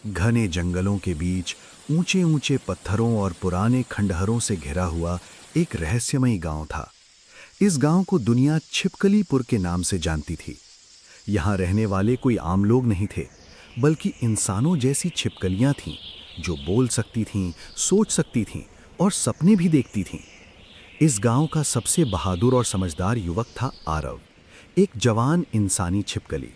घने जंगलों के बीच ऊंचे ऊंचे पत्थरों और पुराने खंडहरों से घिरा हुआ एक रहस्यमयी गांव था। इस गांव को दुनिया छिपकलीपुर के नाम से जानती थी। यहाँ रहने वाले कोई आम लोग नहीं थे, बल्कि इंसानों जैसी छिपकलियां थीं, जो बोल सकती थीं, सोच सकती थीं और सपने भी देखती थीं। इस गांव का सबसे बहादुर और समझदार युवक था आरव, एक जवान इंसानी छिपकली।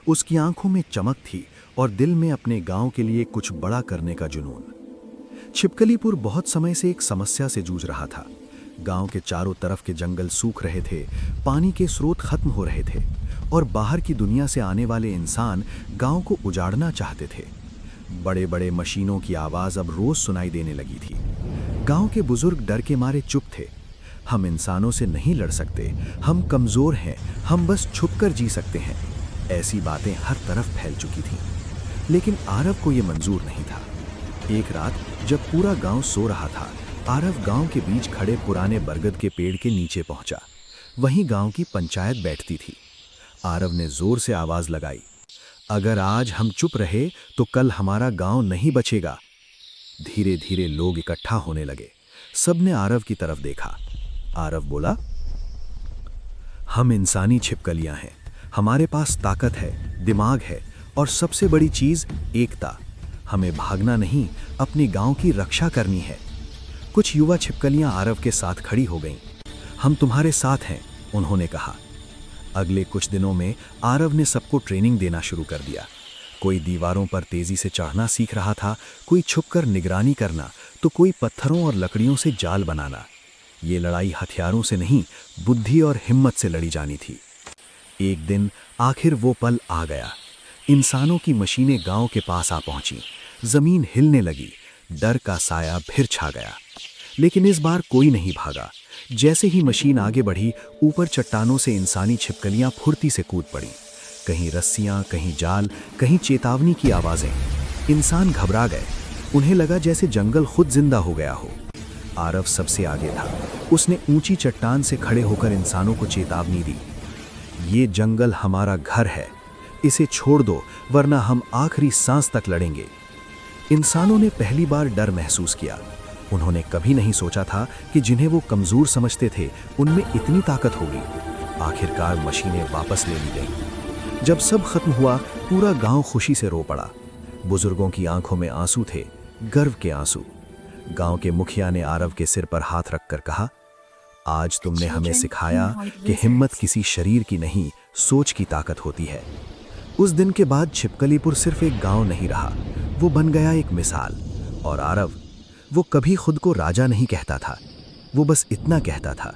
उसकी आंखों में चमक थी और दिल में अपने गांव के लिए कुछ बड़ा करने का जुनून। छिपकलीपुर बहुत समय से एक समस्या से जूझ रहा था। गांव के चारों तरफ के जंगल सूख रहे थे, पानी के स्रोत खत्म हो रहे थे और बाहर की दुनिया से आने वाले इंसान गांव को उजाड़ना चाहते थे। बड़े बड़े मशीनों की आवाज़ अब रोज सुनाई देने लगी थी। गांव के बुजुर्ग डर के मारे चुप थे। हम इंसानों से नहीं लड़ सकते, हम कमज़ोर हैं, हम बस छुपकर जी सकते हैं, ऐसी बातें हर तरफ फैल चुकी थीं। लेकिन आरव को यह मंजूर नहीं था। एक रात जब पूरा गांव सो रहा था, आरव गांव के बीच खड़े पुराने बरगद के पेड़ के नीचे पहुंचा। वहीं गांव की पंचायत बैठती थी। आरव ने जोर से आवाज लगाई, अगर आज हम चुप रहे तो कल हमारा गांव नहीं बचेगा। धीरे धीरे लोग इकट्ठा होने लगे। सबने आरव की तरफ देखा। आरव बोला, हम इंसानी छिपकलियां हैं, हमारे पास ताकत है, दिमाग है और सबसे बड़ी चीज एकता। हमें भागना नहीं, अपने गांव की रक्षा करनी है। कुछ युवा छिपकलियां आरव के साथ खड़ी हो गईं। हम तुम्हारे साथ हैं, उन्होंने कहा। अगले कुछ दिनों में आरव ने सबको ट्रेनिंग देना शुरू कर दिया। कोई दीवारों पर तेजी से चढ़ना सीख रहा था, कोई छुपकर निगरानी करना, तो कोई पत्थरों और लकड़ियों से जाल बनाना। ये लड़ाई हथियारों से नहीं, बुद्धि और हिम्मत से लड़ी जानी थी। एक दिन आखिर वो पल आ गया। इंसानों की मशीनें गांव के पास आ पहुंची। जमीन हिलने लगी, डर का साया फिर छा गया। लेकिन इस बार कोई नहीं भागा। जैसे ही मशीन आगे बढ़ी, ऊपर चट्टानों से इंसानी छिपकलियां फुर्ती से कूद पड़ी। कहीं रस्सियां, कहीं जाल, कहीं चेतावनी की आवाजें। इंसान घबरा गए। उन्हें लगा जैसे जंगल खुद जिंदा हो गया हो। आरव सबसे आगे था। उसने ऊंची चट्टान से खड़े होकर इंसानों को चेतावनी दी, ये जंगल हमारा घर है, इसे छोड़ दो वरना हम आखिरी सांस तक लड़ेंगे। इंसानों ने पहली बार डर महसूस किया। उन्होंने कभी नहीं सोचा था कि जिन्हें वो कमजोर समझते थे, उनमें इतनी ताकत होगी। आखिरकार मशीनें वापस ले ली गईं। जब सब खत्म हुआ, पूरा गांव खुशी से रो पड़ा। बुजुर्गों की आंखों में आंसू थे, गर्व के आंसू। गांव के मुखिया ने आरव के सिर पर हाथ रखकर कहा, आज तुमने हमें सिखाया कि हिम्मत किसी शरीर की नहीं, सोच की ताकत होती है। उस दिन के बाद छिपकलीपुर सिर्फ एक गांव नहीं रहा, वो बन गया एक मिसाल। और आरव, वो कभी खुद को राजा नहीं कहता था, वो बस इतना कहता था,